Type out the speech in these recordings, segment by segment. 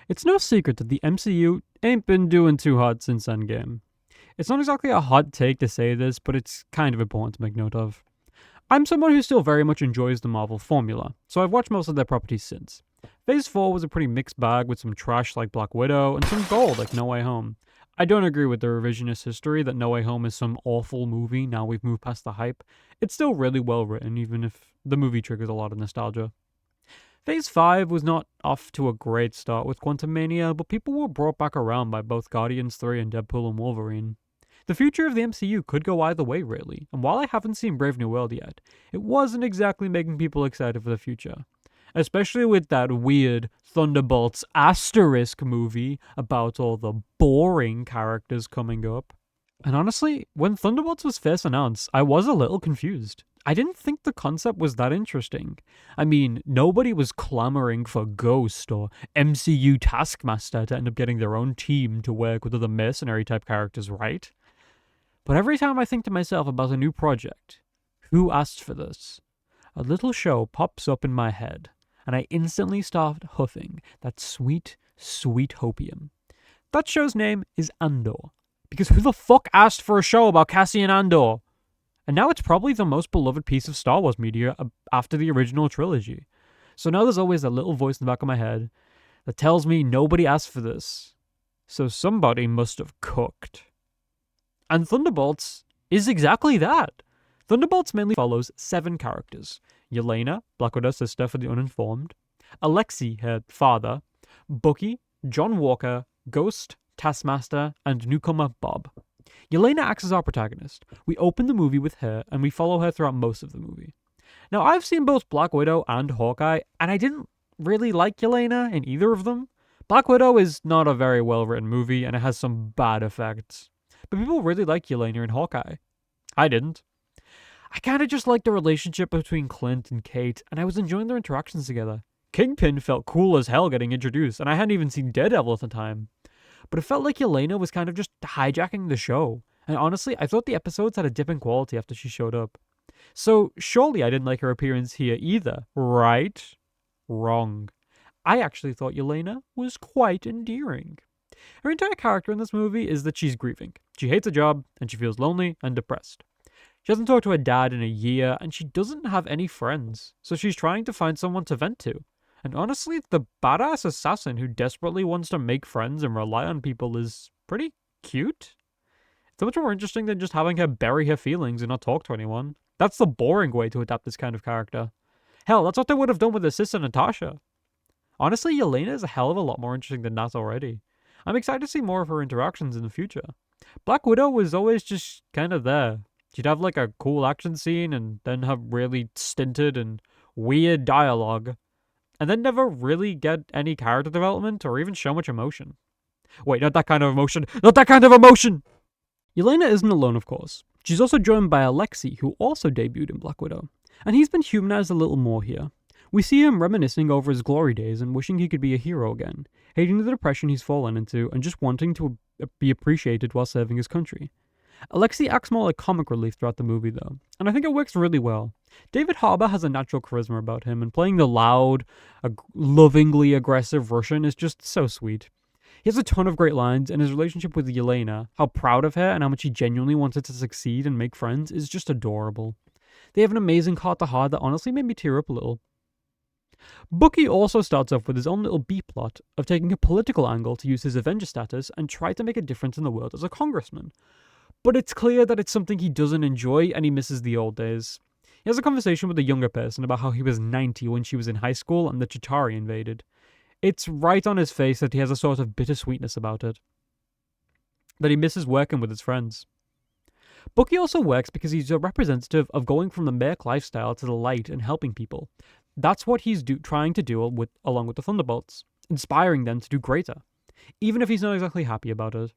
It's no secret that the MCU ain't been doing too hot since Endgame. It's not exactly a hot take to say this, but it's kind of important to make note of. I'm someone who still very much enjoys the Marvel formula, so I've watched most of their properties since. Phase 4 was a pretty mixed bag with some trash like Black Widow and some gold like No Way Home. I don't agree with the revisionist history that No Way Home is some awful movie now we've moved past the hype. It's still really well written, even if the movie triggers a lot of nostalgia. Phase 5 was not off to a great start with Quantumania, but people were brought back around by both Guardians 3 and Deadpool and Wolverine. The future of the MCU could go either way, really, and while I haven't seen Brave New World yet, it wasn't exactly making people excited for the future. Especially with that weird Thunderbolts asterisk movie about all the boring characters coming up. And honestly, when Thunderbolts was first announced, I was a little confused. I didn't think the concept was that interesting. I mean, nobody was clamoring for Ghost or MCU Taskmaster to end up getting their own team to work with other mercenary type characters, right? But every time I think to myself about a new project, who asked for this? A little show pops up in my head, and I instantly start huffing that sweet, sweet hopium. That show's name is Andor. Because who the fuck asked for a show about Cassian Andor? And now it's probably the most beloved piece of Star Wars media after the original trilogy. So now there's always that little voice in the back of my head that tells me nobody asked for this. So somebody must have cooked. And Thunderbolts is exactly that. Thunderbolts mainly follows 7 characters. Yelena, Black Widow's sister for the uninformed, Alexei, her father, Bucky, John Walker, Ghost, Taskmaster, and newcomer Bob. Yelena acts as our protagonist. We open the movie with her, and we follow her throughout most of the movie. Now, I've seen both Black Widow and Hawkeye, and I didn't really like Yelena in either of them. Black Widow is not a very well-written movie, and it has some bad effects. But people really like Yelena in Hawkeye. I didn't. I kind of just liked the relationship between Clint and Kate, and I was enjoying their interactions together. Kingpin felt cool as hell getting introduced, and I hadn't even seen Daredevil at the time. But it felt like Yelena was kind of just hijacking the show. And honestly, I thought the episodes had a dip in quality after she showed up. So surely I didn't like her appearance here either, right? Wrong. I actually thought Yelena was quite endearing. Her entire character in this movie is that she's grieving. She hates a job, and she feels lonely and depressed. She hasn't talked to her dad in a year, and she doesn't have any friends, so she's trying to find someone to vent to. And honestly, the badass assassin who desperately wants to make friends and rely on people is pretty cute. It's much more interesting than just having her bury her feelings and not talk to anyone. That's the boring way to adapt this kind of character. Hell, that's what they would have done with her sister Natasha. Honestly, Yelena is a hell of a lot more interesting than that already. I'm excited to see more of her interactions in the future. Black Widow was always just kind of there. She'd have like a cool action scene and then have really stinted and weird dialogue. And then never really get any character development or even show much emotion. Wait, not that kind of emotion! Not that kind of emotion! Yelena isn't alone, of course. She's also joined by Alexei, who also debuted in Black Widow. And he's been humanized a little more here. We see him reminiscing over his glory days and wishing he could be a hero again, hating the depression he's fallen into and just wanting to be appreciated while serving his country. Alexei acts more like comic relief throughout the movie, though, and I think it works really well. David Harbour has a natural charisma about him, and playing the loud, lovingly aggressive Russian is just so sweet. He has a ton of great lines, and his relationship with Yelena, how proud of her and how much he genuinely wanted to succeed and make friends, is just adorable. They have an amazing heart-to-heart that honestly made me tear up a little. Bucky also starts off with his own little B-plot of taking a political angle to use his Avenger status and try to make a difference in the world as a congressman. But it's clear that it's something he doesn't enjoy and he misses the old days. He has a conversation with a younger person about how he was 90 when she was in high school and the Chitauri invaded. It's right on his face that he has a sort of bittersweetness about it. That he misses working with his friends. Bucky also works because he's a representative of going from the merc lifestyle to the light and helping people. That's what he's trying to do along with the Thunderbolts, inspiring them to do greater, even if he's not exactly happy about it.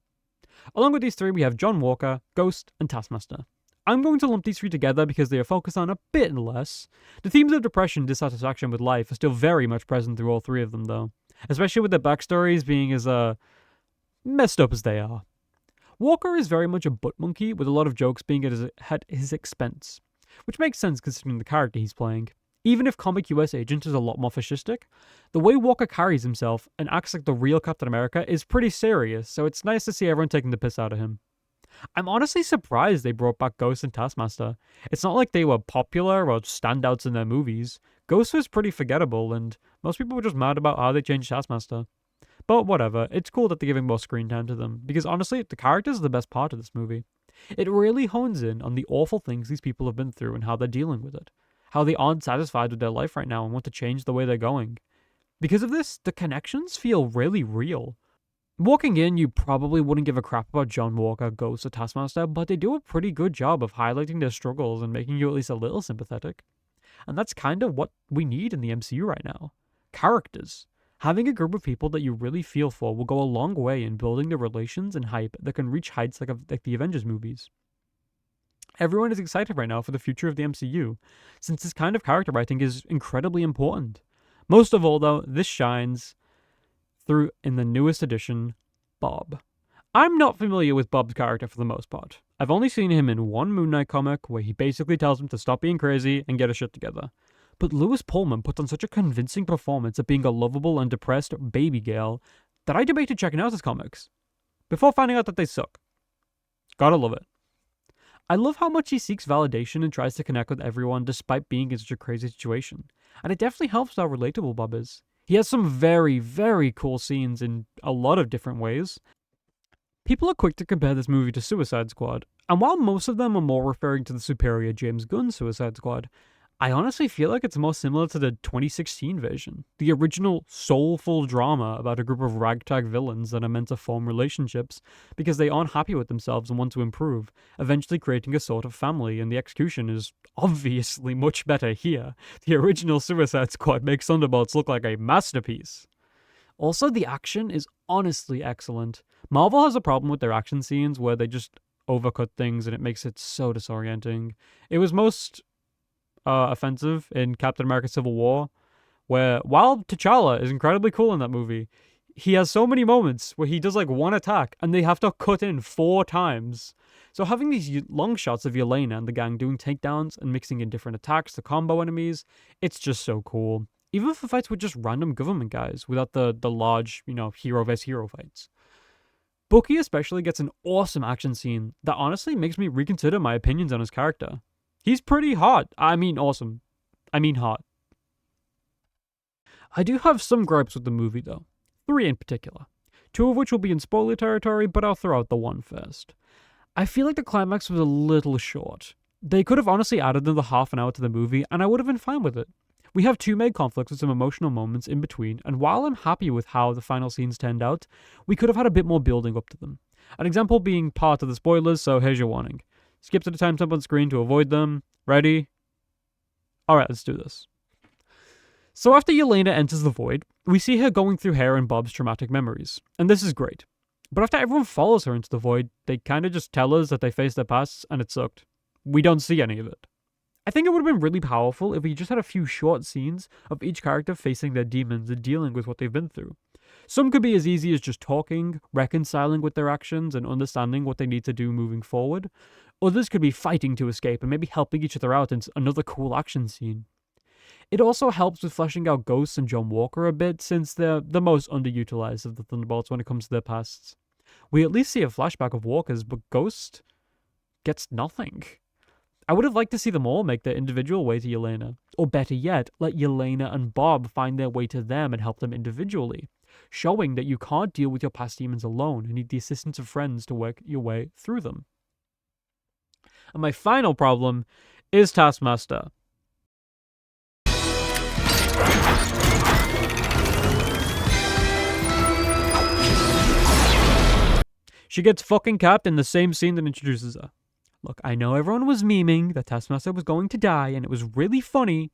Along with these 3, we have John Walker, Ghost, and Taskmaster. I'm going to lump these 3 together because they are focused on a bit less. The themes of depression and dissatisfaction with life are still very much present through all 3 of them, though, especially with their backstories being as messed up as they are. Walker is very much a butt monkey, with a lot of jokes being at his expense, which makes sense considering the character he's playing. Even if comic US Agent is a lot more fascistic, the way Walker carries himself and acts like the real Captain America is pretty serious, so it's nice to see everyone taking the piss out of him. I'm honestly surprised they brought back Ghost and Taskmaster. It's not like they were popular or standouts in their movies. Ghost was pretty forgettable, and most people were just mad about how they changed Taskmaster. But whatever, it's cool that they're giving more screen time to them, because honestly, the characters are the best part of this movie. It really hones in on the awful things these people have been through and how they're dealing with it. How they aren't satisfied with their life right now and want to change the way they're going. Because of this, the connections feel really real. Walking in, you probably wouldn't give a crap about John Walker, Ghost, or Taskmaster, but they do a pretty good job of highlighting their struggles and making you at least a little sympathetic. And that's kind of what we need in the MCU right now. Characters. Having a group of people that you really feel for will go a long way in building the relations and hype that can reach heights like the Avengers movies. Everyone is excited right now for the future of the MCU, since this kind of character writing is incredibly important. Most of all, though, this shines through in the newest edition, Bob. I'm not familiar with Bob's character for the most part. I've only seen him in one Moon Knight comic where he basically tells him to stop being crazy and get his shit together. But Lewis Pullman puts on such a convincing performance of being a lovable and depressed baby girl that I debated checking out his comics, before finding out that they suck. Gotta love it. I love how much he seeks validation and tries to connect with everyone despite being in such a crazy situation. And it definitely helps how relatable Bob is. He has some very, very cool scenes in a lot of different ways. People are quick to compare this movie to Suicide Squad, and while most of them are more referring to the superior James Gunn Suicide Squad, I honestly feel like it's more similar to the 2016 version, the original soulful drama about a group of ragtag villains that are meant to form relationships because they aren't happy with themselves and want to improve, eventually creating a sort of family, and the execution is obviously much better here. The original Suicide Squad makes Thunderbolts look like a masterpiece. Also, the action is honestly excellent. Marvel has a problem with their action scenes where they just overcut things and it makes it so disorienting. It was most offensive in Captain America Civil War, where while T'Challa is incredibly cool in that movie, he has so many moments where he does like one attack and they have to cut in 4 times. So having these long shots of Yelena and the gang doing takedowns and mixing in different attacks to combo enemies, it's just so cool. Even for fights with just random government guys, without the large, hero vs. hero fights. Bucky especially gets an awesome action scene that honestly makes me reconsider my opinions on his character. He's pretty hot. I mean awesome. I mean hot. I do have some gripes with the movie though. 3 in particular. 2 of which will be in spoiler territory, but I'll throw out the one first. I feel like the climax was a little short. They could have honestly added another half an hour to the movie and I would have been fine with it. We have 2 main conflicts with some emotional moments in between, and while I'm happy with how the final scenes turned out, we could have had a bit more building up to them. An example being part of the spoilers, so here's your warning. Skip to the timestamp on screen to avoid them. Ready? Alright, let's do this. So after Yelena enters the void, we see her going through her and Bob's traumatic memories, and this is great. But after everyone follows her into the void, they kind of just tell us that they faced their pasts and it sucked. We don't see any of it. I think it would have been really powerful if we just had a few short scenes of each character facing their demons and dealing with what they've been through. Some could be as easy as just talking, reconciling with their actions, and understanding what they need to do moving forward. Others could be fighting to escape and maybe helping each other out in another cool action scene. It also helps with fleshing out Ghost and John Walker a bit, since they're the most underutilized of the Thunderbolts when it comes to their pasts. We at least see a flashback of Walker's, but Ghost gets nothing. I would have liked to see them all make their individual way to Yelena. Or better yet, let Yelena and Bob find their way to them and help them individually. Showing that you can't deal with your past demons alone and need the assistance of friends to work your way through them. And my final problem is Taskmaster. She gets fucking capped in the same scene that introduces her. Look, I know everyone was memeing that Taskmaster was going to die, and it was really funny.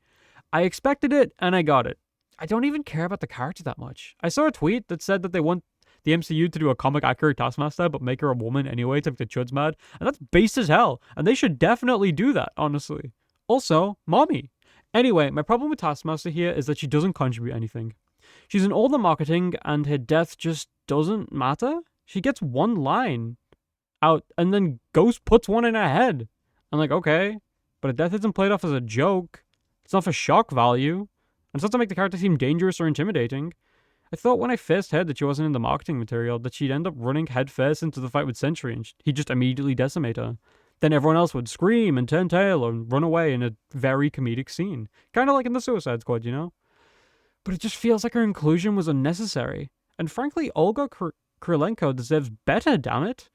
I expected it, and I got it. I don't even care about the character that much. I saw a tweet that said that they want the MCU to do a comic-accurate Taskmaster, but make her a woman anyway to make the chuds mad, and that's based as hell, and they should definitely do that, honestly. Also, mommy. Anyway, my problem with Taskmaster here is that she doesn't contribute anything. She's in all the marketing, and her death just doesn't matter. She gets one line out, and then Ghost puts one in her head. I'm like, okay, but her death isn't played off as a joke. It's not for shock value. And it's not to make the character seem dangerous or intimidating. I thought when I first heard that she wasn't in the marketing material that she'd end up running headfirst into the fight with Sentry and he'd just immediately decimate her. Then everyone else would scream and turn tail and run away in a very comedic scene. Kind of like in the Suicide Squad, you know? But it just feels like her inclusion was unnecessary. And frankly, Olga Krylenko deserves better, damn it.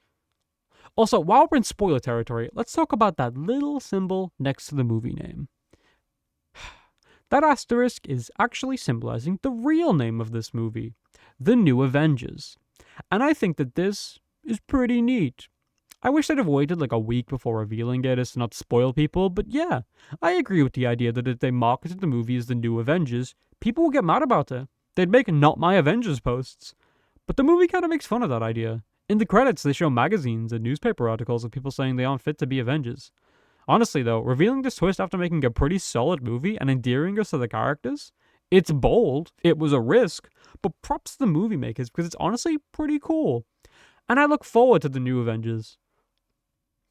Also, while we're in spoiler territory, let's talk about that little symbol next to the movie name. That asterisk is actually symbolizing the real name of this movie, The New Avengers. And I think that this is pretty neat. I wish they'd have waited like a week before revealing it as to not spoil people, but yeah, I agree with the idea that if they marketed the movie as The New Avengers, people will get mad about it. They'd make Not My Avengers posts. But the movie kind of makes fun of that idea. In the credits, they show magazines and newspaper articles of people saying they aren't fit to be Avengers. Honestly though, revealing this twist after making a pretty solid movie and endearing us to the characters, it's bold, it was a risk, but props to the movie makers because it's honestly pretty cool. And I look forward to The New Avengers.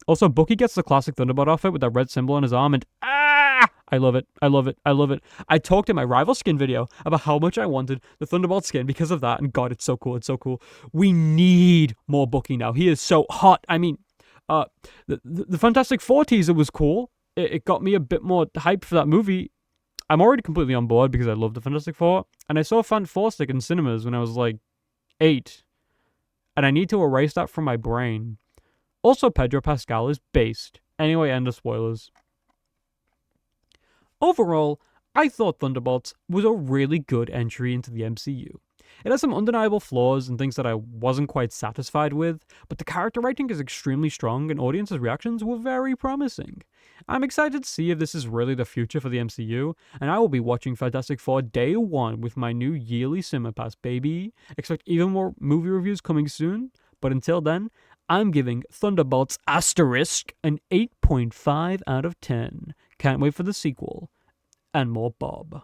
Also, Bucky gets the classic Thunderbolt outfit with that red symbol on his arm and I love it, I love it, I love it. I talked in my Rival Skin video about how much I wanted the Thunderbolt skin because of that, and god, it's so cool, it's so cool. We need more Bucky now, he is so hot. I mean, the Fantastic Four teaser was cool. It got me a bit more hype for that movie. I'm already completely on board because I love the Fantastic Four, and I saw Fan Four Stick in cinemas when I was like 8, and I need to erase that from my brain. Also, Pedro Pascal is based. Anyway, end of spoilers. Overall, I thought Thunderbolts was a really good entry into the MCU. It has some undeniable flaws and things that I wasn't quite satisfied with, but the character writing is extremely strong and audiences' reactions were very promising. I'm excited to see if this is really the future for the MCU, and I will be watching Fantastic Four day one with my new yearly Cinema Pass, baby. Expect even more movie reviews coming soon, but until then, I'm giving Thunderbolts asterisk an 8.5 out of 10. Can't wait for the sequel. And more Bob.